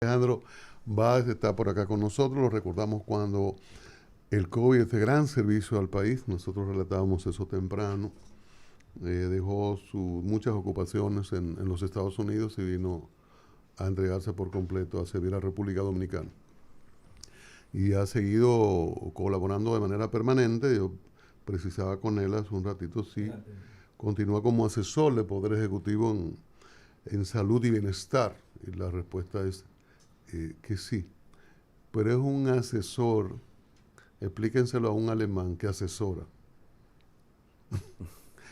Alejandro Báez está por acá con nosotros. Lo recordamos cuando el COVID, este gran servicio al país, nosotros relatábamos eso temprano, dejó muchas ocupaciones en los Estados Unidos y vino a entregarse por completo a servir a la República Dominicana. Y ha seguido colaborando de manera permanente. Yo precisaba con él hace un ratito, sí, continúa como asesor de Poder Ejecutivo en salud y bienestar. Y la respuesta es que sí, pero es un asesor, explíquenselo a un alemán que asesora.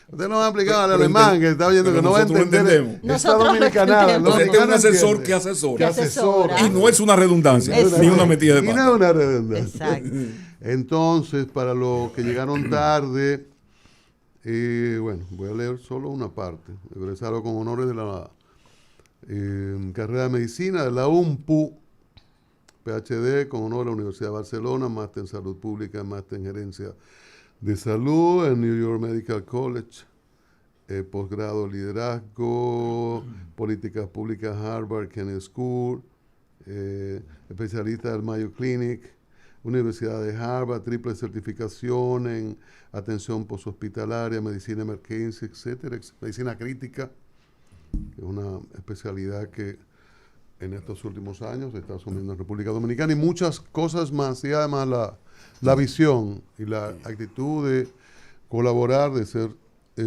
Usted no va a explicar al alemán que está viendo que no va a entender. Esta dominicanada. Este es un asesor que asesora. Y no es una redundancia, ni una metida de pata. Y no es una redundancia. Exacto. Entonces, para los que llegaron tarde, bueno, voy a leer solo una parte. Egresado con honores de la carrera de medicina de la UMPU, PhD con honor a la Universidad de Barcelona, máster en salud pública, máster en gerencia de salud en New York Medical College, posgrado en liderazgo, políticas públicas Harvard Kennedy School, especialista del Mayo Clinic, Universidad de Harvard, triple certificación en atención poshospitalaria, medicina emergencia, etcétera, medicina crítica, que es una especialidad que en estos últimos años se está asumiendo en República Dominicana, y muchas cosas más, y además la visión y la actitud de colaborar, de ser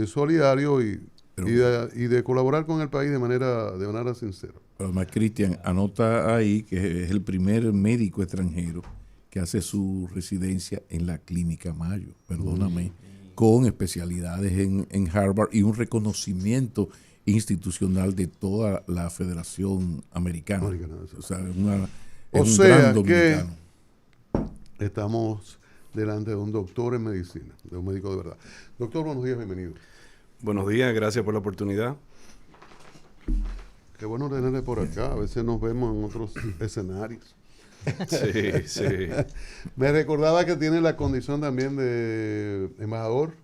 solidario y de colaborar con el país de manera sincera. Además, Cristian anota ahí que es el primer médico extranjero que hace su residencia en la Clínica Mayo, perdóname, con especialidades en Harvard y un reconocimiento institucional de toda la Federación Americana. O sea, es un gran dominicano. Que estamos delante de un doctor en medicina, de un médico de verdad. Doctor, buenos días, bienvenido. Buenos días, gracias por la oportunidad. Qué bueno tenerle por acá, a veces nos vemos en otros escenarios. Sí, sí. Me recordaba que tiene la condición también de embajador.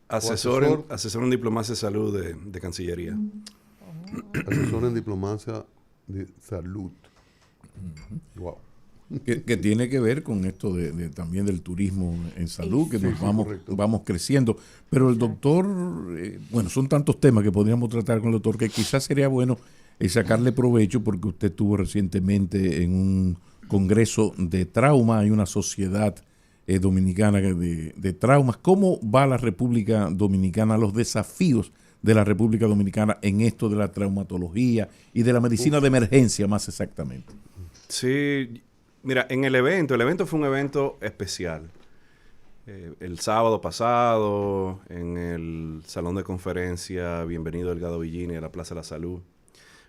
Asesor en diplomacia de salud de Cancillería. Asesor en diplomacia de salud. Wow. Que tiene que ver con esto también del turismo en salud, que nos vamos creciendo. Pero el doctor, bueno, son tantos temas que podríamos tratar con el doctor que quizás sería bueno sacarle provecho, porque usted estuvo recientemente en un congreso de trauma, hay una sociedad dominicana de traumas. ¿Cómo va la República Dominicana, los desafíos de la República Dominicana en esto de la traumatología y de la medicina de emergencia más exactamente? Sí, mira, el evento fue un evento especial. El sábado pasado, en el salón de conferencia Bienvenido Delgado Villini a la Plaza de la Salud.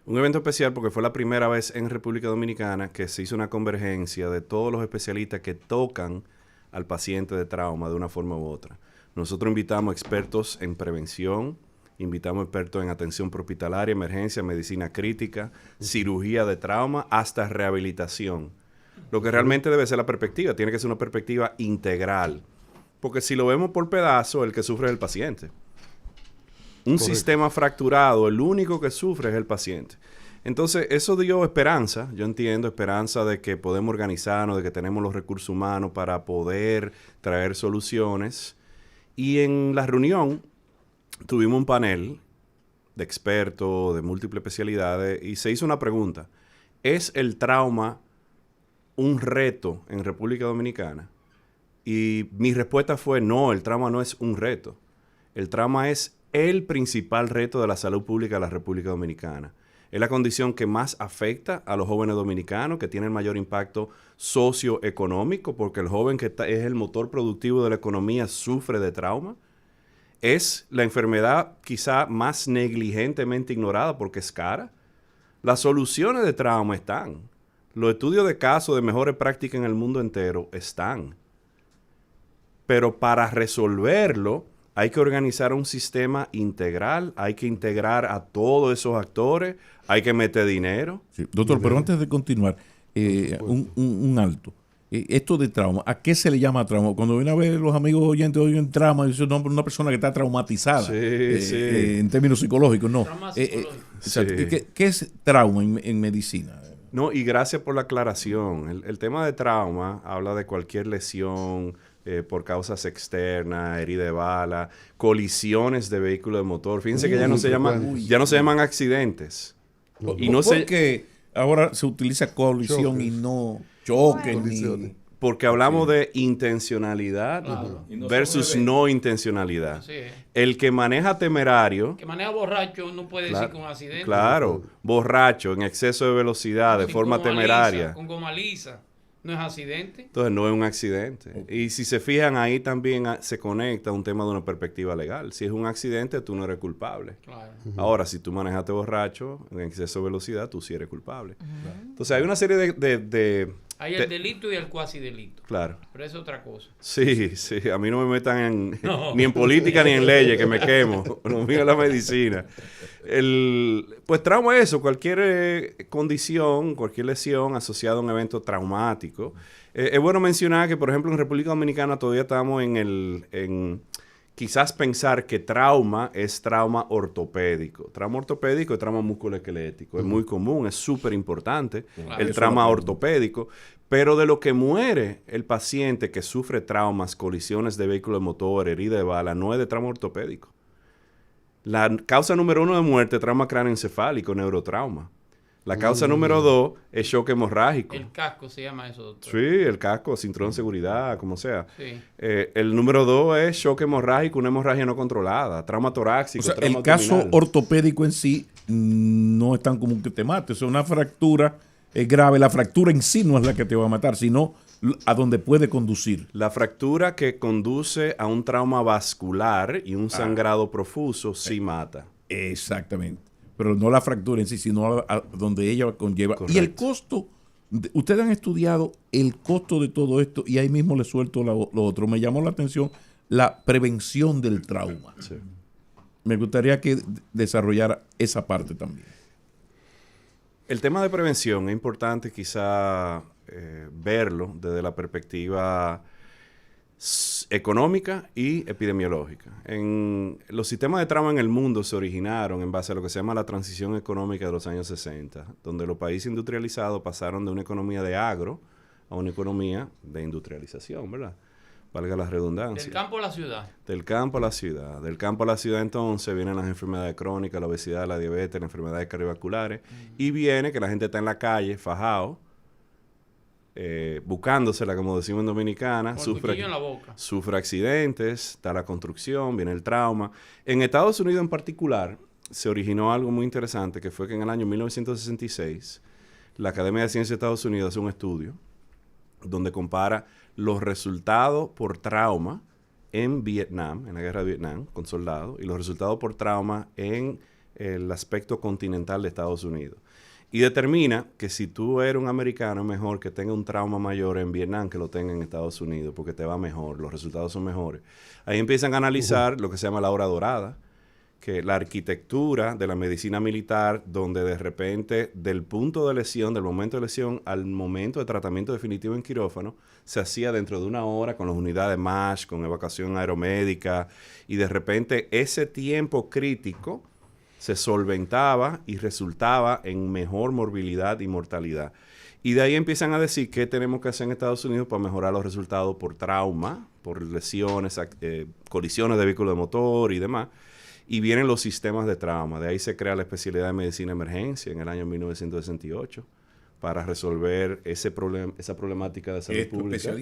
Un evento especial porque fue la primera vez en República Dominicana que se hizo una convergencia de todos los especialistas que tocan al paciente de trauma de una forma u otra. Nosotros invitamos expertos en prevención, invitamos expertos en atención prehospitalaria, emergencia, medicina crítica, cirugía de trauma, hasta rehabilitación. Lo que realmente debe ser la perspectiva, tiene que ser una perspectiva integral. Porque si lo vemos por pedazo, el que sufre es el paciente. Un sistema fracturado, el único que sufre es el paciente. Entonces, eso dio esperanza, yo entiendo, esperanza de que podemos organizarnos, de que tenemos los recursos humanos para poder traer soluciones. Y en la reunión tuvimos un panel de expertos de múltiples especialidades y se hizo una pregunta. ¿Es el trauma un reto en República Dominicana? Y mi respuesta fue no, el trauma no es un reto. El trauma es el principal reto de la salud pública de la República Dominicana. Es la condición que más afecta a los jóvenes dominicanos, que tiene el mayor impacto socioeconómico, porque el joven que es el motor productivo de la economía sufre de trauma. Es la enfermedad quizá más negligentemente ignorada porque es cara. Las soluciones de trauma están. Los estudios de casos de mejores prácticas en el mundo entero están. Pero para resolverlo hay que organizar un sistema integral, hay que integrar a todos esos actores, hay que meter dinero. Sí, doctor, pero antes de continuar, un alto. Esto de trauma, ¿a qué se le llama trauma? Cuando viene a ver los amigos oyentes oyen trauma, dicen una persona que está traumatizada, sí. En términos psicológicos, no. Trauma psicológico. ¿Qué es trauma en medicina? No, y gracias por la aclaración. El tema de trauma habla de cualquier lesión por causas externas, herida de bala, colisiones de vehículo de motor. Fíjense que ya no se llaman accidentes. No, y no sé porque ahora se utiliza colisión y no choque. Porque hablamos de intencionalidad versus no intencionalidad. El que maneja temerario... El que maneja borracho no puede decir con accidente. Claro, borracho, en exceso de velocidad, de forma temeraria. Con goma lisa, no es accidente. Entonces no es un accidente. Y si se fijan, ahí también se conecta un tema de una perspectiva legal. Si es un accidente, tú no eres culpable. Claro. Ahora, si tú manejaste borracho, en exceso de velocidad, tú sí eres culpable. Entonces hay una serie de hay el delito y el cuasi delito. Claro. Pero eso es otra cosa. Sí. A mí no me metan ni en política ni en leyes, que me quemo. Lo mío es la medicina. Pues trauma es eso. Cualquier condición, cualquier lesión asociada a un evento traumático. Es bueno mencionar que, por ejemplo, en República Dominicana todavía estamos en quizás pensar que trauma es trauma ortopédico. Trauma ortopédico es trauma musculoesquelético. Es muy común, es súper importante el trauma ortopédico. Pero de lo que muere el paciente que sufre traumas, colisiones de vehículo de motor, herida de bala, no es de trauma ortopédico. La causa número 1 de muerte es trauma cráneoencefálico, neurotrauma. La causa número 2 es shock hemorrágico. El casco se llama eso, doctor. Sí, el casco, cinturón de seguridad, como sea. Sí. El número 2 es shock hemorrágico, una hemorragia no controlada, trauma torácico, o sea, trauma el caso ortopédico en sí no es tan común que te mate. O sea, una fractura es grave. La fractura en sí no es la que te va a matar, sino a donde puede conducir. La fractura que conduce a un trauma vascular y un sangrado profuso sí mata. Exactamente. Pero no la fractura en sí, sino a donde ella conlleva. Correcto. Y el costo, ustedes han estudiado el costo de todo esto y ahí mismo le suelto lo otro. Me llamó la atención la prevención del trauma. Sí. Me gustaría que desarrollara esa parte también. El tema de prevención es importante quizá verlo desde la perspectiva económica y epidemiológica. Los sistemas de trauma en el mundo se originaron en base a lo que se llama la transición económica de los años 60, donde los países industrializados pasaron de una economía de agro a una economía de industrialización, ¿verdad? Valga la redundancia. Del campo a la ciudad. Del campo a la ciudad. Del campo a la ciudad entonces vienen las enfermedades crónicas, la obesidad, la diabetes, las enfermedades cardiovasculares, y viene que la gente está en la calle, fajado, buscándosela, como decimos en Dominicana, sufre accidentes, está la construcción, viene el trauma. En Estados Unidos en particular se originó algo muy interesante, que fue que en el año 1966 la Academia de Ciencias de Estados Unidos hace un estudio donde compara los resultados por trauma en Vietnam, en la guerra de Vietnam, con soldados, y los resultados por trauma en el aspecto continental de Estados Unidos. Y determina que si tú eres un americano es mejor que tenga un trauma mayor en Vietnam que lo tenga en Estados Unidos, porque te va mejor, los resultados son mejores. Ahí empiezan a analizar lo que se llama la hora dorada, que la arquitectura de la medicina militar, donde de repente del punto de lesión, del momento de lesión al momento de tratamiento definitivo en quirófano, se hacía dentro de 1 hora con las unidades MASH, con evacuación aeromédica, y de repente ese tiempo crítico se solventaba y resultaba en mejor morbilidad y mortalidad. Y de ahí empiezan a decir qué tenemos que hacer en Estados Unidos para mejorar los resultados por trauma, por lesiones, colisiones de vehículos de motor y demás. Y vienen los sistemas de trauma. De ahí se crea la especialidad de medicina de emergencia en el año 1968 para resolver esa problemática de salud pública,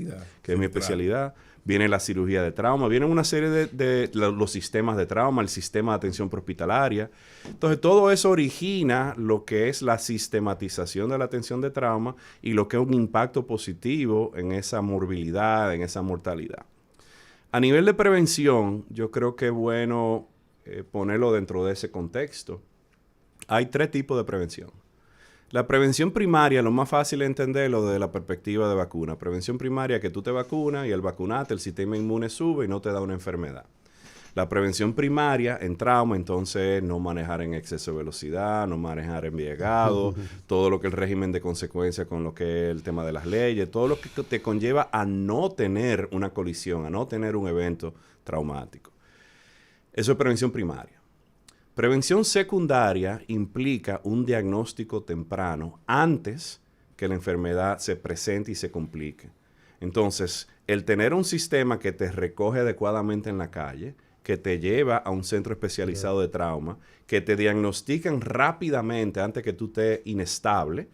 que es mi especialidad. Viene la cirugía de trauma, vienen una serie de los sistemas de trauma, el sistema de atención prehospitalaria. Entonces, todo eso origina lo que es la sistematización de la atención de trauma y lo que es un impacto positivo en esa morbilidad, en esa mortalidad. A nivel de prevención, yo creo que es bueno ponerlo dentro de ese contexto. Hay 3 tipos de prevención. La prevención primaria, lo más fácil de entenderlo desde la perspectiva de vacuna. Prevención primaria, que tú te vacunas y al vacunarte el sistema inmune sube y no te da una enfermedad. La prevención primaria en trauma, entonces, no manejar en exceso de velocidad, no manejar embriagado, todo lo que el régimen de consecuencia con lo que es el tema de las leyes, todo lo que te conlleva a no tener una colisión, a no tener un evento traumático. Eso es prevención primaria. Prevención secundaria implica un diagnóstico temprano antes que la enfermedad se presente y se complique. Entonces, el tener un sistema que te recoge adecuadamente en la calle, que te lleva a un centro especializado de trauma, que te diagnostican rápidamente antes que tú estés inestable,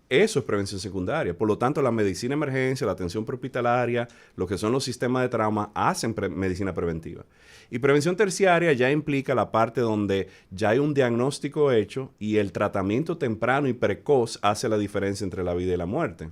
eso es prevención secundaria. Por lo tanto, la medicina de emergencia, la atención prehospitalaria, lo que son los sistemas de trauma, hacen medicina preventiva. Y prevención terciaria ya implica la parte donde ya hay un diagnóstico hecho y el tratamiento temprano y precoz hace la diferencia entre la vida y la muerte.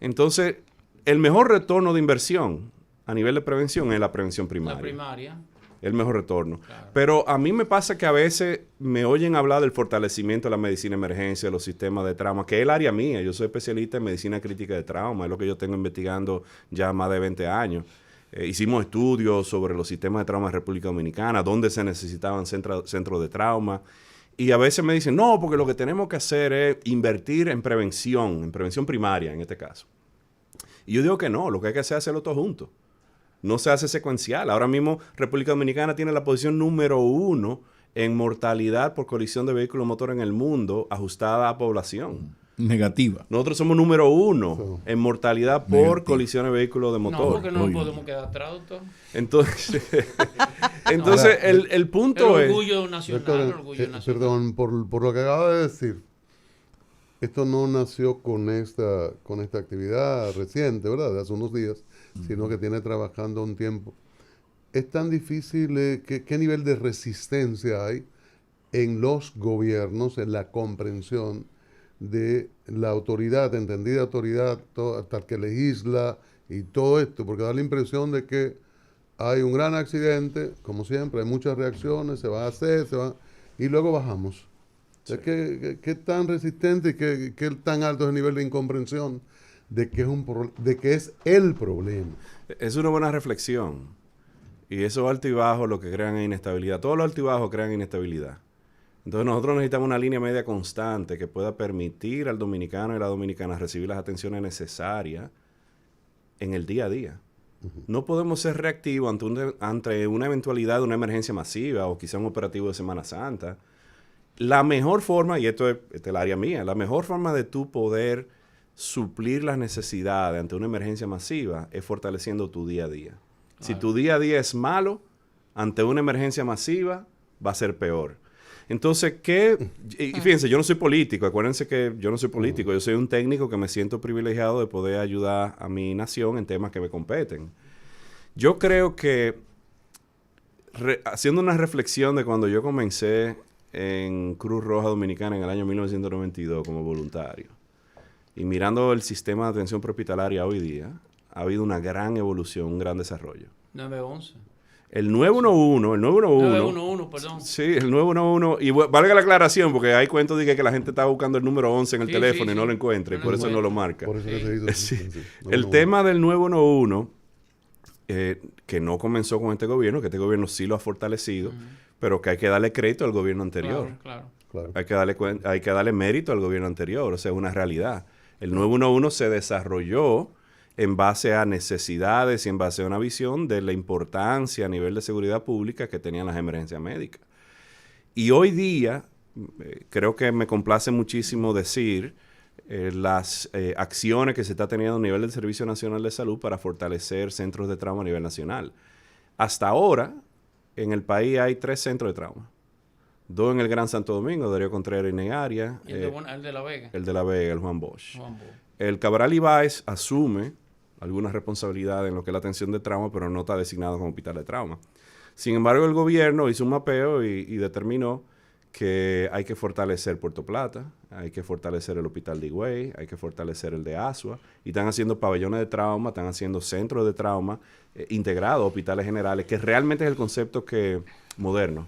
Entonces, el mejor retorno de inversión a nivel de prevención es la prevención primaria. La primaria. El mejor retorno. Claro. Pero a mí me pasa que a veces me oyen hablar del fortalecimiento de la medicina de emergencia, de los sistemas de trauma, que es el área mía. Yo soy especialista en medicina crítica de trauma, es lo que yo tengo investigando ya más de 20 años. Hicimos estudios sobre los sistemas de trauma en República Dominicana, dónde se necesitaban centros de trauma. Y a veces me dicen, no, porque lo que tenemos que hacer es invertir en prevención primaria en este caso. Y yo digo que no, lo que hay que hacer es hacerlo todo junto. No se hace secuencial. Ahora mismo República Dominicana tiene la posición número 1 en mortalidad por colisión de vehículos motor en el mundo, ajustada a población. Negativa. Nosotros somos número 1 en mortalidad por colisión de vehículos de motor. No, porque no podemos quedar atrás, doctor. Entonces, el punto es... El orgullo nacional, doctor, el orgullo nacional. Perdón, por lo que acaba de decir, esto no nació con esta actividad reciente, ¿verdad? De hace unos días, sino que tiene trabajando un tiempo. ¿Es tan difícil? ¿Qué nivel de resistencia hay en los gobiernos, en la comprensión de la autoridad, entendida autoridad, hasta el que legisla y todo esto? Porque da la impresión de que hay un gran accidente, como siempre, hay muchas reacciones, se va a hacer, y luego bajamos. Sí. ¿Qué tan resistente y qué tan alto es el nivel de incomprensión de que es el problema? Es una buena reflexión. Y esos altos y bajos lo que crean es inestabilidad. Todos los altos y bajos crean inestabilidad. Entonces nosotros necesitamos una línea media constante que pueda permitir al dominicano y a la dominicana recibir las atenciones necesarias en el día a día. No podemos ser reactivos ante una eventualidad de una emergencia masiva o quizá un operativo de Semana Santa. La mejor forma, y esto es el área mía, la mejor forma de tú poder suplir las necesidades ante una emergencia masiva es fortaleciendo tu día a día. Claro. Si tu día a día es malo, ante una emergencia masiva va a ser peor. Entonces, y fíjense, yo no soy político, acuérdense que yo no soy político, yo soy un técnico que me siento privilegiado de poder ayudar a mi nación en temas que me competen. Yo creo que, haciendo una reflexión de cuando yo comencé en Cruz Roja Dominicana en el año 1992 como voluntario, y mirando el sistema de atención prehospitalaria hoy día, ha habido una gran evolución, un gran desarrollo. 911. El 911, perdón. Sí, el 911, y valga la aclaración, porque hay cuentos de que la gente está buscando el número 11 en el teléfono y no lo encuentra, y por eso no lo marca. Por eso que el tema del 911, que no comenzó con este gobierno, que este gobierno sí lo ha fortalecido, pero que hay que darle crédito al gobierno anterior. Claro. Hay que darle mérito al gobierno anterior, o sea, es una realidad. El 911 se desarrolló en base a necesidades y en base a una visión de la importancia a nivel de seguridad pública que tenían las emergencias médicas. Y hoy día, creo que me complace muchísimo decir las acciones que se está teniendo a nivel del Servicio Nacional de Salud para fortalecer centros de trauma a nivel nacional. Hasta ahora, en el país hay 3 centros de trauma. 2 en el Gran Santo Domingo, Darío Contreras y Negaria. ¿Y el de La Vega? El de La Vega, el Juan Bosch. El Cabral Ibáez asume alguna responsabilidad en lo que es la atención de trauma, pero no está designado como hospital de trauma. Sin embargo, el gobierno hizo un mapeo y determinó que hay que fortalecer Puerto Plata, hay que fortalecer el hospital de Higüey, hay que fortalecer el de Asua, y están haciendo pabellones de trauma, están haciendo centros de trauma integrados, hospitales generales, que realmente es el concepto moderno.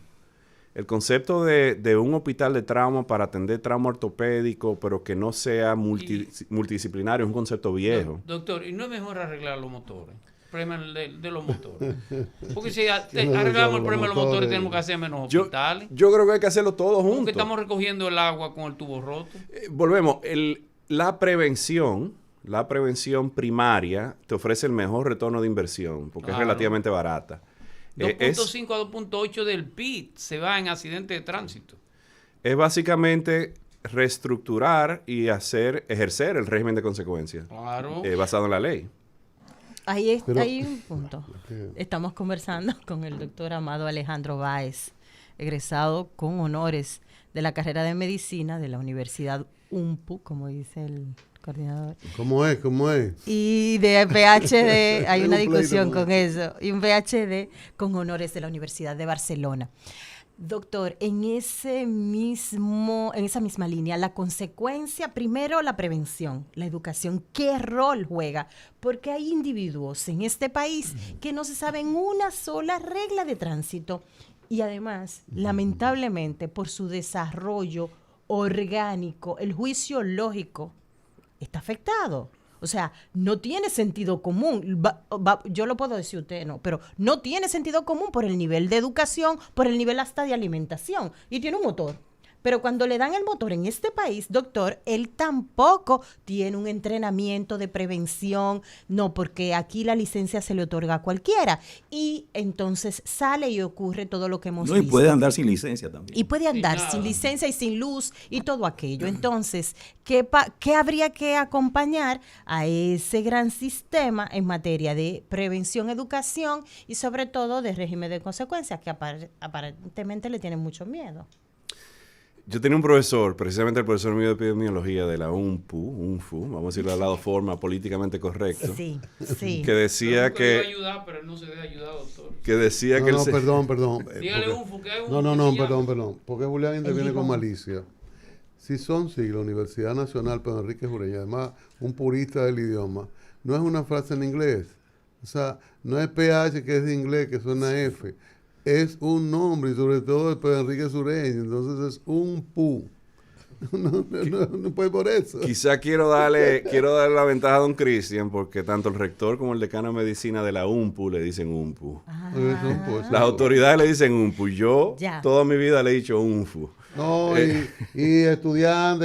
El concepto de un hospital de trauma para atender trauma ortopédico, pero que no sea multidisciplinario, es un concepto viejo. Doctor, ¿y no es mejor arreglar los motores? El problema de los motores. Porque si arreglamos el problema de los motores, tenemos que hacer menos hospitales. Yo creo que hay que hacerlo todo juntos. Porque estamos recogiendo el agua con el tubo roto. Volvemos. La prevención primaria te ofrece el mejor retorno de inversión, porque es relativamente barata. 2.5 a 2.8 del PIB se va en accidentes de tránsito. Es básicamente reestructurar y ejercer el régimen de consecuencia. Claro. Basado en la ley. Hay un punto. Estamos conversando con el doctor Amado Alejandro Báez, egresado con honores de la carrera de medicina de la Universidad UMPU, como dice el coordinador. ¿Cómo es? Y de PhD, hay una discusión con eso, y un PhD con honores de la Universidad de Barcelona. Doctor, en esa misma línea, la consecuencia, primero la prevención, la educación, ¿qué rol juega? Porque hay individuos en este país que no se saben una sola regla de tránsito y además, lamentablemente, por su desarrollo orgánico, el juicio lógico está afectado. O sea, no tiene sentido común. Yo lo puedo decir, usted no, pero no tiene sentido común por el nivel de educación, por el nivel hasta de alimentación. Y tiene un motor. Pero cuando le dan el motor en este país, doctor, él tampoco tiene un entrenamiento de prevención. No, porque aquí la licencia se le otorga a cualquiera. Y entonces sale y ocurre todo lo que hemos visto. Y puede andar sin licencia también. Y puede andar sin licencia y sin luz y todo aquello. Entonces, ¿qué habría que acompañar a ese gran sistema en materia de prevención, educación y sobre todo de régimen de consecuencias que aparentemente le tienen mucho miedo? Yo tenía un profesor, precisamente el profesor mío de epidemiología de la UNFU, vamos a decirlo de la forma políticamente correcta. Sí. Que decía que... ayudar, pero él no se deja ayudar, doctor. Que decía que... Perdón. Dígale UNFU, que es Perdón. Porque Julián interviene con malicia. Si son siglas, Universidad Nacional Pedro Enrique Ureña, además un purista del idioma, no es una frase en inglés. O sea, no es PH que es de inglés, que suena F. Es un nombre, y sobre todo de Pedro Enrique Sureño, entonces es un PU. No puede por eso. Quizá quiero darle la ventaja a don Cristian, porque tanto el rector como el decano de medicina de la UNPU le dicen UNPU. Las autoridades le dicen UNPU. Yo toda mi vida le he dicho UNFU. No, y estudiando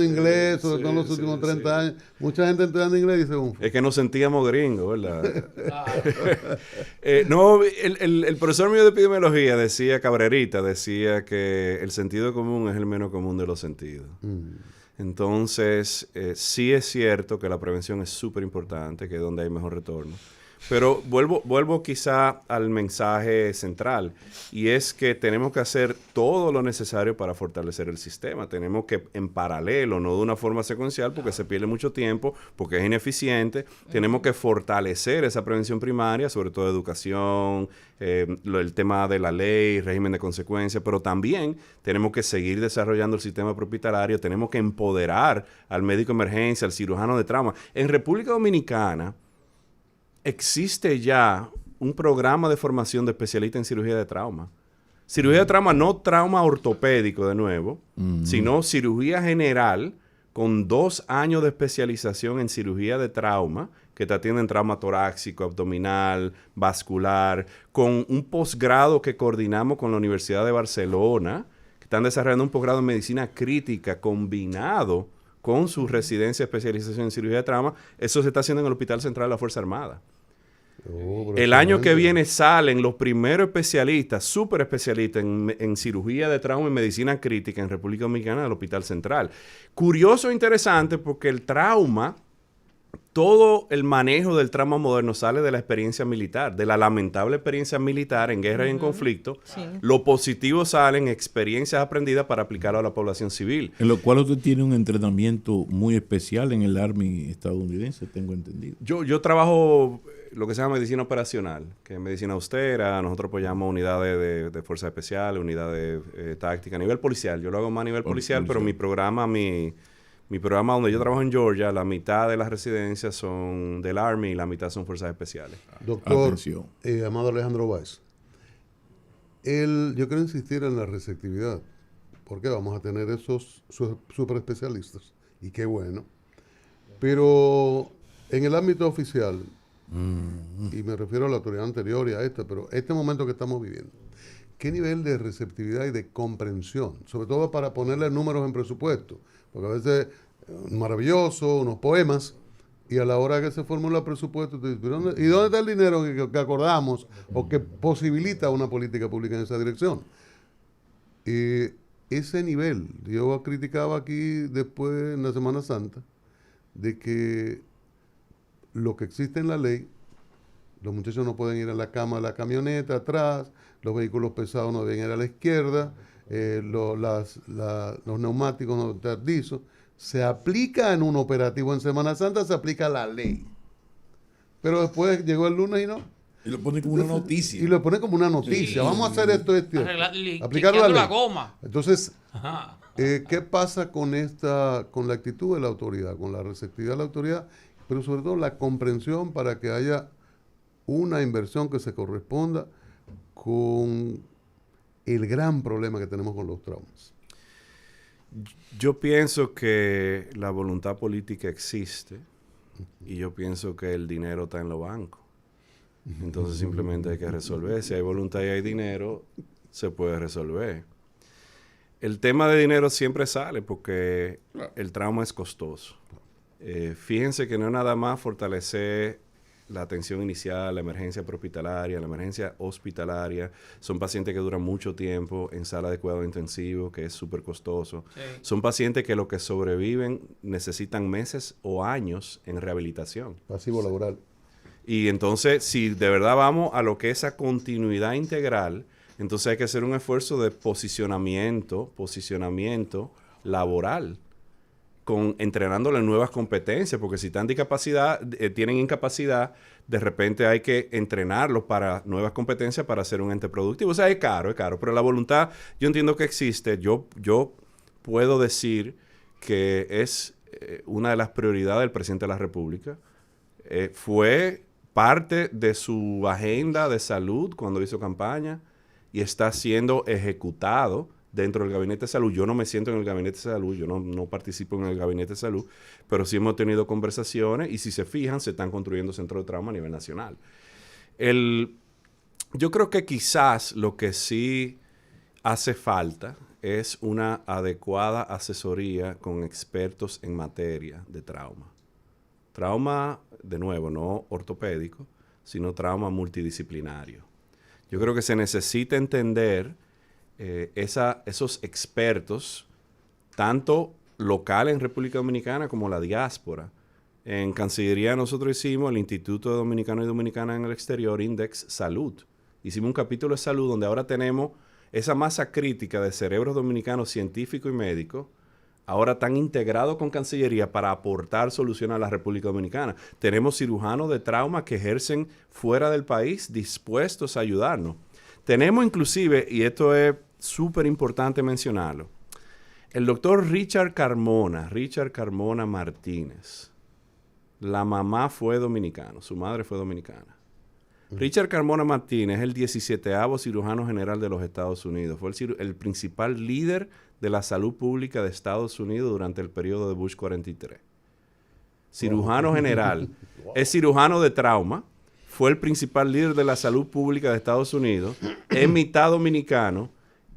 inglés, sobre todo en los últimos 30 años. Mucha gente estudiando inglés dice UNFU. Es que nos sentíamos gringos, ¿verdad? No, el profesor mío de epidemiología Cabrerita decía que el sentido común es el menos común de los sentidos. Entonces, sí es cierto que la prevención es súper importante, que es donde hay mejor retorno. Pero vuelvo quizá al mensaje central, y es que tenemos que hacer todo lo necesario para fortalecer el sistema. Tenemos que, en paralelo, no de una forma secuencial, porque se pierde mucho tiempo, porque es ineficiente. Tenemos que fortalecer esa prevención primaria, sobre todo educación, el tema de la ley, régimen de consecuencias, pero también tenemos que seguir desarrollando el sistema hospitalario, tenemos que empoderar al médico de emergencia, al cirujano de trauma. En República Dominicana existe ya un programa de formación de especialistas en cirugía de trauma. Cirugía de trauma, no trauma ortopédico de nuevo, sino cirugía general con 2 años de especialización en cirugía de trauma, que te atienden trauma torácico, abdominal, vascular, con un posgrado que coordinamos con la Universidad de Barcelona, que están desarrollando un posgrado en medicina crítica combinado con su residencia de especialización en cirugía de trauma. Eso se está haciendo en el Hospital Central de la Fuerza Armada. El año que viene salen los primeros especialistas, súper especialistas en cirugía de trauma y medicina crítica en República Dominicana del Hospital Central. Curioso e interesante porque el trauma, todo el manejo del trauma moderno sale de la experiencia militar, de la lamentable experiencia militar en guerra y en conflicto. Sí. Lo positivo sale en experiencias aprendidas para aplicarlo a la población civil. En lo cual usted tiene un entrenamiento muy especial en el Army estadounidense, tengo entendido. Yo trabajo lo que se llama medicina operacional, que es medicina austera. Nosotros apoyamos unidades de fuerzas especiales, unidades tácticas a nivel policial. Yo lo hago más a nivel policial, pero mi programa donde yo trabajo en Georgia, la mitad de las residencias son del Army y la mitad son fuerzas especiales. Doctor Amado Alejandro Báez, yo quiero insistir en la receptividad, porque vamos a tener esos super especialistas, y qué bueno. Pero en el ámbito oficial, y me refiero a la autoridad anterior y a esta, pero este momento que estamos viviendo, ¿qué nivel de receptividad y de comprensión? Sobre todo para ponerle números en presupuesto. Porque a veces, maravilloso, unos poemas, y a la hora que se formula el presupuesto, ¿y dónde está el dinero que acordamos o que posibilita una política pública en esa dirección? Y ese nivel. Yo criticaba aquí después, en la Semana Santa, de que lo que existe en la ley, los muchachos no pueden ir a la cama de la camioneta atrás, los vehículos pesados no deben ir a la izquierda, los neumáticos no tardizos. Se aplica en un operativo en Semana Santa, se aplica la ley. Pero después llegó el lunes y no. Y lo pone como una noticia. Y lo pone como una noticia. Sí. Vamos a hacer esto. Aplicar la ley. Goma. Entonces, ¿qué pasa con la actitud de la autoridad, con la receptividad de la autoridad, pero sobre todo la comprensión para que haya una inversión que se corresponda con el gran problema que tenemos con los traumas? Yo pienso que la voluntad política existe y yo pienso que el dinero está en los bancos. Entonces simplemente hay que resolver. Si hay voluntad y hay dinero, se puede resolver. El tema de dinero siempre sale porque el trauma es costoso. Fíjense que no es nada más fortalecer la atención inicial, la emergencia prehospitalaria, la emergencia hospitalaria. Son pacientes que duran mucho tiempo en sala de cuidado intensivo, que es súper costoso. Sí. Son pacientes que los que sobreviven necesitan meses o años en rehabilitación. Pasivo laboral. Y entonces, si de verdad vamos a lo que es esa continuidad integral, entonces hay que hacer un esfuerzo de posicionamiento laboral, entrenándole nuevas competencias, porque si están tienen incapacidad, de repente hay que entrenarlos para nuevas competencias para hacer un ente productivo. O sea, es caro, pero la voluntad yo entiendo que existe. Yo puedo decir que es una de las prioridades del presidente de la República. Fue parte de su agenda de salud cuando hizo campaña y está siendo ejecutado dentro del Gabinete de Salud. Yo no me siento en el Gabinete de Salud, yo no participo en el Gabinete de Salud, pero sí hemos tenido conversaciones y si se fijan, se están construyendo centros de trauma a nivel nacional. Yo creo que quizás lo que sí hace falta es una adecuada asesoría con expertos en materia de trauma. Trauma, de nuevo, no ortopédico, sino trauma multidisciplinario. Yo creo que se necesita entender esos expertos, tanto local en República Dominicana como la diáspora. En Cancillería nosotros hicimos el Instituto de Dominicanos y Dominicanas en el Exterior, Index Salud. Hicimos un capítulo de salud donde ahora tenemos esa masa crítica de cerebros dominicanos científicos y médicos, ahora tan integrados con Cancillería para aportar soluciones a la República Dominicana. Tenemos cirujanos de trauma que ejercen fuera del país dispuestos a ayudarnos. Tenemos inclusive, y esto es súper importante mencionarlo, el doctor Richard Carmona Martínez. La mamá fue dominicana, su madre fue dominicana. Richard Carmona Martínez es el 17º cirujano general de los Estados Unidos. Fue el principal líder de la salud pública de Estados Unidos durante el periodo de Bush 43. Cirujano general. Es cirujano de trauma. Fue el principal líder de la salud pública de Estados Unidos. Es mitad dominicano.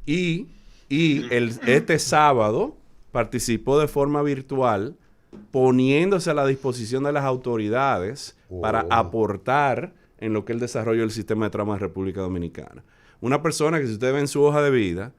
Y este sábado participó de forma virtual poniéndose a la disposición de las autoridades para aportar en lo que es el desarrollo del sistema de trauma de República Dominicana. Una persona que, si ustedes ven su hoja de vida,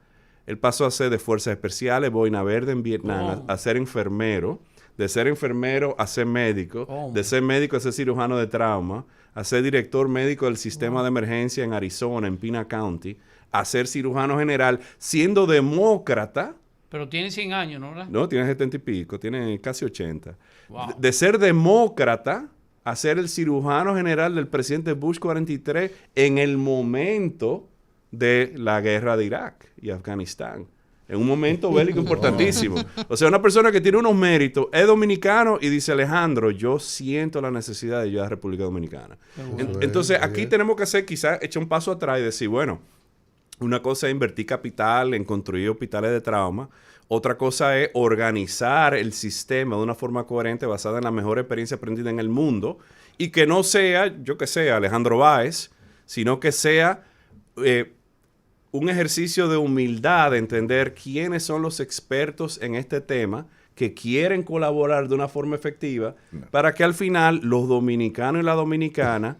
él pasó a ser de Fuerzas Especiales, Boina Verde en Vietnam, a ser enfermero, de ser enfermero a ser médico, de ser médico a ser cirujano de trauma, a ser director médico del sistema de emergencia en Arizona, en Pina County, a ser cirujano general, siendo demócrata. Pero tiene 100 años, ¿no? No, tiene 70 y pico, tiene casi 80. Wow. De ser demócrata a ser el cirujano general del presidente Bush 43 en el momento de la guerra de Irak y Afganistán. En un momento bélico importantísimo. O sea, una persona que tiene unos méritos, es dominicano y dice, Alejandro, yo siento la necesidad de ayudar a la República Dominicana. Entonces, aquí tenemos que hacer, quizás, echar un paso atrás y decir, bueno, una cosa es invertir capital en construir hospitales de trauma. Otra cosa es organizar el sistema de una forma coherente basada en la mejor experiencia aprendida en el mundo y que no sea, yo que sé, Alejandro Báez, sino que sea un ejercicio de humildad, de entender quiénes son los expertos en este tema que quieren colaborar de una forma efectiva para que al final los dominicanos y la dominicana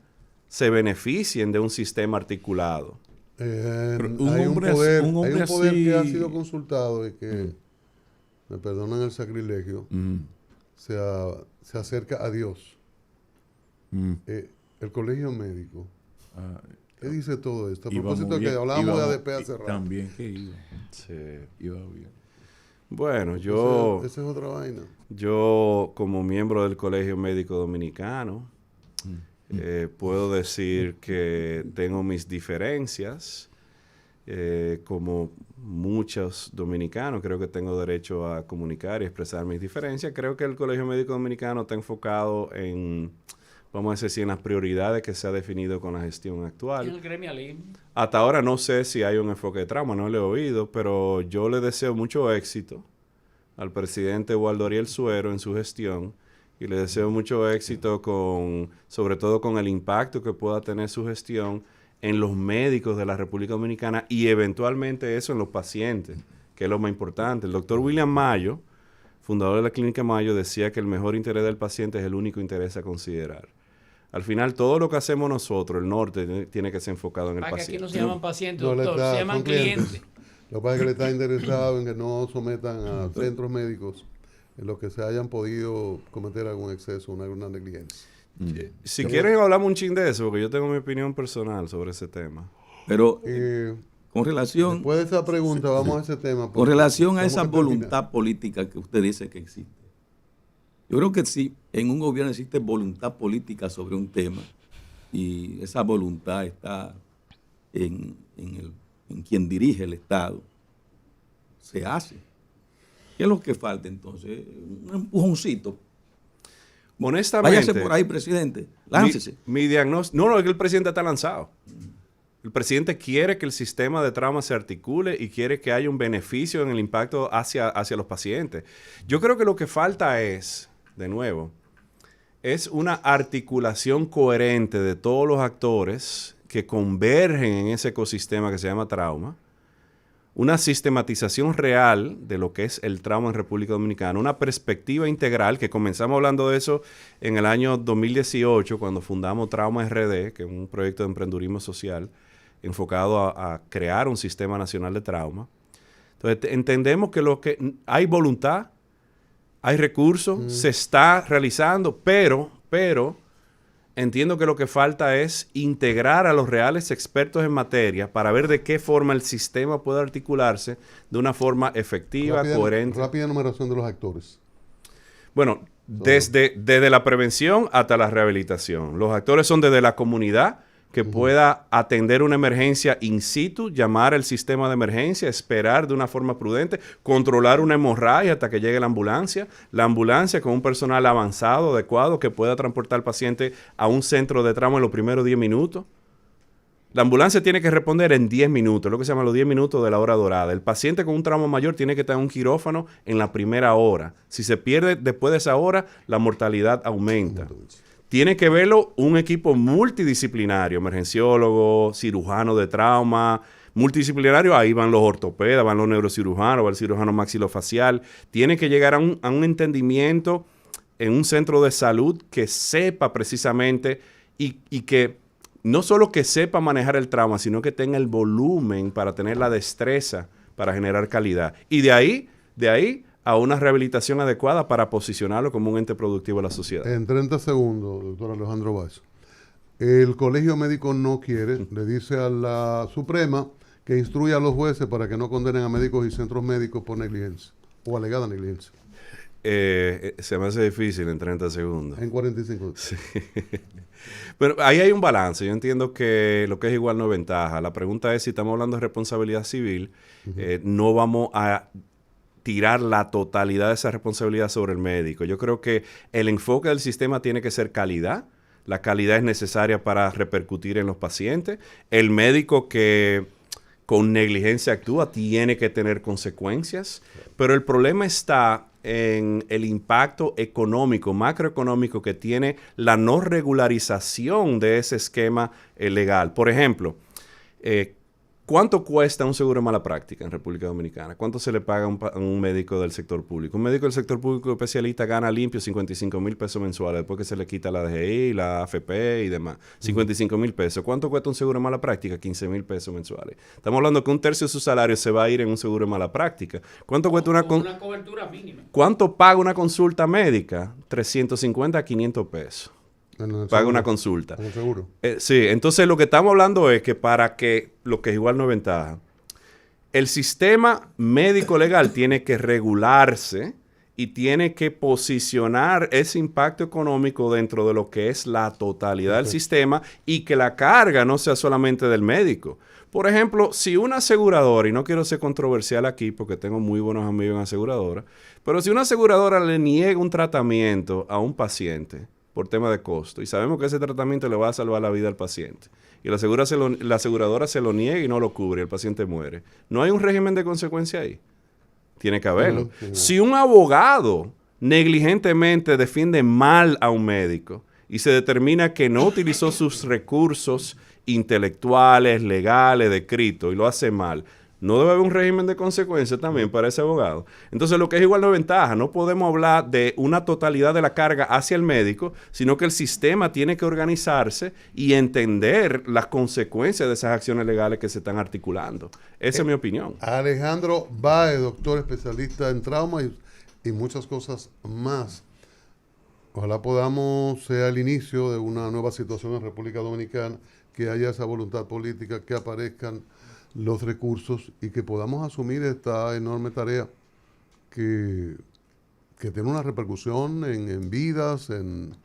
se beneficien de un sistema articulado. Hay un poder que ha sido consultado y que, me perdonan el sacrilegio, se acerca a Dios. El colegio médico. ¿Qué dice todo esto? A propósito de que hablábamos de ADP hace rato. También que iba. Sí. Iba bien. Bueno, esa es otra vaina. Yo, como miembro del Colegio Médico Dominicano, puedo decir que tengo mis diferencias. Como muchos dominicanos, creo que tengo derecho a comunicar y expresar mis diferencias. Creo que el Colegio Médico Dominicano está enfocado en, vamos a decir, si en las prioridades que se ha definido con la gestión actual. ¿Y el gremialismo? Hasta ahora no sé si hay un enfoque de trauma, no lo he oído, pero yo le deseo mucho éxito al presidente Waldo Ariel Suero en su gestión y le deseo mucho éxito sobre todo con el impacto que pueda tener su gestión en los médicos de la República Dominicana y eventualmente eso en los pacientes, que es lo más importante. El doctor William Mayo, fundador de la Clínica Mayo, decía que el mejor interés del paciente es el único interés a considerar. Al final, todo lo que hacemos nosotros, el norte, tiene que ser enfocado en el paciente. Aquí no se llaman pacientes, No, doctor, se llaman clientes. Lo que pasa es que le está interesado en que no sometan a centros médicos en los que se hayan podido cometer algún exceso, alguna negligencia. Si quieren hablamos un chin de eso, porque yo tengo mi opinión personal sobre ese tema. Pero con relación... Después de esa pregunta, vamos a ese tema. Con relación a esa voluntad política que usted dice que existe. Yo creo que si en un gobierno existe voluntad política sobre un tema y esa voluntad está en quien dirige el Estado, se hace. ¿Qué es lo que falta entonces? Un empujoncito. Honestamente, váyase por ahí, presidente. Láncese. Mi diagnóstico... No, es que el presidente está lanzado. El presidente quiere que el sistema de trauma se articule y quiere que haya un beneficio en el impacto hacia los pacientes. Yo creo que lo que falta es, de nuevo, es una articulación coherente de todos los actores que convergen en ese ecosistema que se llama trauma, una sistematización real de lo que es el trauma en República Dominicana, una perspectiva integral, que comenzamos hablando de eso en el año 2018, cuando fundamos Trauma RD, que es un proyecto de emprendurismo social enfocado a crear un sistema nacional de trauma. Entonces, entendemos que hay voluntad, hay recursos, se está realizando, pero entiendo que lo que falta es integrar a los reales expertos en materia para ver de qué forma el sistema puede articularse de una forma efectiva, coherente. Rápida enumeración de los actores. Bueno, desde la prevención hasta la rehabilitación. Los actores son desde la comunidad, que pueda atender una emergencia in situ, llamar al sistema de emergencia, esperar de una forma prudente, controlar una hemorragia hasta que llegue la ambulancia con un personal avanzado, adecuado, que pueda transportar al paciente a un centro de trauma en los primeros 10 minutos. La ambulancia tiene que responder en 10 minutos, lo que se llama los 10 minutos de la hora dorada. El paciente con un trauma mayor tiene que estar en un quirófano en la primera hora. Si se pierde después de esa hora, la mortalidad aumenta. Tiene que verlo un equipo multidisciplinario, emergenciólogo, cirujano de trauma, multidisciplinario. Ahí van los ortopedas, van los neurocirujanos, va el cirujano maxilofacial. Tiene que llegar a un entendimiento en un centro de salud que sepa precisamente y que no solo que sepa manejar el trauma, sino que tenga el volumen para tener la destreza para generar calidad. Y de ahí a una rehabilitación adecuada para posicionarlo como un ente productivo de la sociedad. En 30 segundos, doctor Alejandro Baez. El colegio médico no quiere, le dice a la Suprema que instruya a los jueces para que no condenen a médicos y centros médicos por negligencia o alegada negligencia. Se me hace difícil en 30 segundos. En 45. Sí. Pero ahí hay un balance. Yo entiendo que lo que es igual no es ventaja. La pregunta es si estamos hablando de responsabilidad civil, no vamos a tirar la totalidad de esa responsabilidad sobre el médico. Yo creo que el enfoque del sistema tiene que ser calidad. La calidad es necesaria para repercutir en los pacientes. El médico que con negligencia actúa tiene que tener consecuencias, pero el problema está en el impacto económico, macroeconómico que tiene la no regularización de ese esquema legal. Por ejemplo, ¿Cuánto cuesta un seguro de mala práctica en República Dominicana? ¿Cuánto se le paga a un médico del sector público? Un médico del sector público especialista gana limpio 55 mil pesos mensuales después que se le quita la DGI, la AFP y demás. 55 mil pesos. ¿Cuánto cuesta un seguro de mala práctica? 15 mil pesos mensuales. Estamos hablando que un tercio de su salario se va a ir en un seguro de mala práctica. ¿Cuánto cuesta una cobertura mínima? ¿Cuánto paga una consulta médica? 350 a 500 pesos. Paga una consulta. Seguro. Sí, entonces lo que estamos hablando es que para que, lo que igual no es ventaja, el sistema médico legal tiene que regularse y tiene que posicionar ese impacto económico dentro de lo que es la totalidad del sistema y que la carga no sea solamente del médico. Por ejemplo, si una aseguradora, y no quiero ser controversial aquí porque tengo muy buenos amigos en aseguradora, pero si una aseguradora le niega un tratamiento a un paciente por tema de costo y sabemos que ese tratamiento le va a salvar la vida al paciente y la aseguradora se lo niega y no lo cubre y el paciente muere, ¿no hay un régimen de consecuencia ahí? Tiene que haberlo. Si un abogado negligentemente defiende mal a un médico y se determina que no utilizó sus recursos intelectuales, legales, descritos y lo hace mal, ¿no debe haber un régimen de consecuencia también para ese abogado? Entonces, lo que es igual no es ventaja. No podemos hablar de una totalidad de la carga hacia el médico, sino que el sistema tiene que organizarse y entender las consecuencias de esas acciones legales que se están articulando. Esa es mi opinión. Alejandro Báez, doctor especialista en trauma y muchas cosas más. Ojalá podamos ser el inicio de una nueva situación en República Dominicana, que haya esa voluntad política, que aparezcan los recursos y que podamos asumir esta enorme tarea que tiene una repercusión en vidas, en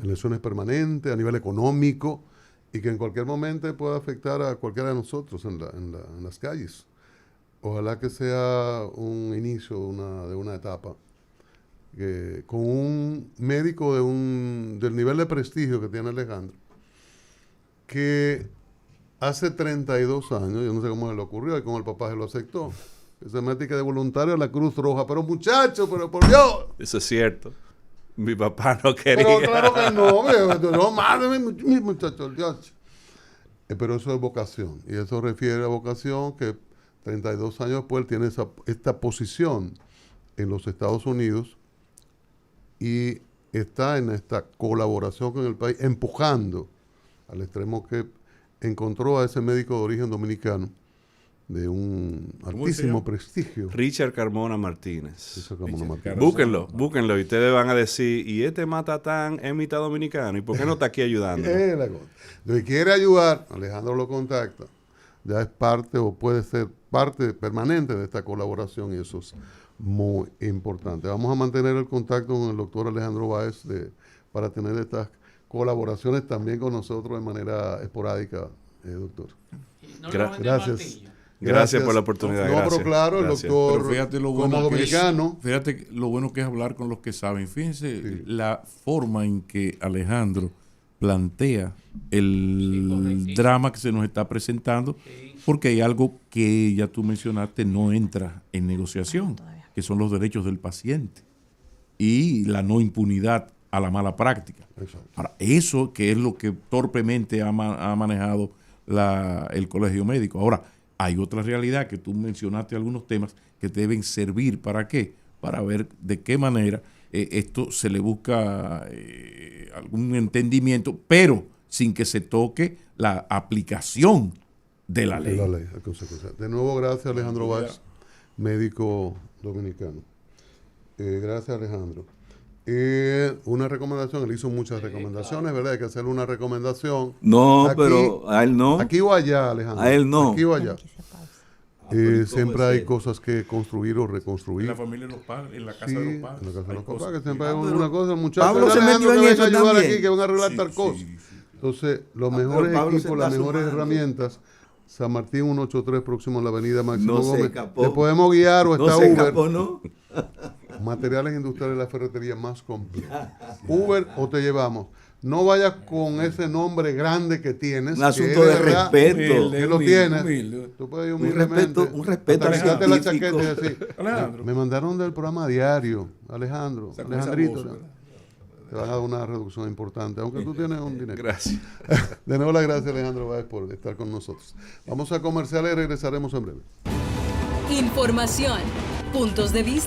lesiones permanentes, a nivel económico, y que en cualquier momento pueda afectar a cualquiera de nosotros en las calles. Ojalá que sea un inicio de una etapa con un médico del nivel de prestigio que tiene Alejandro, que hace 32 años, yo no sé cómo se le ocurrió y cómo el papá se lo aceptó, que se mete de voluntario a la Cruz Roja. Pero muchacho, pero por Dios. Eso es cierto. Mi papá no quería. Pero claro que no, madre mi muchacho, Dios. Pero eso es vocación. Y eso refiere a vocación que 32 años después él tiene esta posición en los Estados Unidos y está en esta colaboración con el país, empujando al extremo que encontró a ese médico de origen dominicano de un altísimo prestigio. Richard Carmona Martínez. Búsquenlo y ustedes van a decir, ¿y este matatán es mitad dominicano? ¿Y por qué no está aquí ayudando? Si quiere ayudar, Alejandro lo contacta. Ya es parte o puede ser parte permanente de esta colaboración y eso es muy importante. Vamos a mantener el contacto con el doctor Alejandro Báez para tener estas colaboraciones también con nosotros de manera esporádica, doctor. Gracias por la oportunidad. Pero claro, el doctor, pero fíjate lo bueno como dominicano. Fíjate lo bueno que es hablar con los que saben. Fíjense la forma en que Alejandro plantea el drama que se nos está presentando, porque hay algo que ya tú mencionaste, no entra en negociación, que son los derechos del paciente y la no impunidad a la mala práctica. Exacto. Ahora, eso que es lo que torpemente ha manejado el colegio médico. Ahora, hay otra realidad que tú mencionaste, algunos temas que deben servir ¿para qué? Para ver de qué manera esto se le busca algún entendimiento, pero sin que se toque la aplicación de la ley. De nuevo, gracias Alejandro Báez, médico dominicano. Gracias Alejandro. Una recomendación, él hizo muchas recomendaciones, ¿verdad? Hay que hacerle una recomendación. No, aquí, pero a él no. Aquí o allá, Alejandro. A él no. Aquí o allá. Siempre hay cosas que construir o reconstruir. En la familia de los padres, en la casa de los padres. En la casa de los papás, que siempre hay una cosa, muchachos. Pablo se metió en eso ayudar también. aquí, que van a arreglar tal cosa. Entonces, los mejores equipos, las mejores herramientas, San Martín 183, próximo a la avenida Máximo Gómez. Te podemos guiar o está Uber. Escapó, ¿no? Materiales industriales, la ferretería más completa. Uber o te llevamos. No vayas con ese nombre grande que tienes. Un asunto de respeto. Que lo tienes. Tú puedes ir humildemente. Un respeto al quitarte la científico. chaqueta y decir, me mandaron del programa diario, Alejandrito. te van a dar una reducción importante, aunque tú tienes un dinero. Gracias. De nuevo, las gracias, Alejandro Báez, por estar con nosotros. Vamos a comerciales y regresaremos en breve. Información, puntos de vista.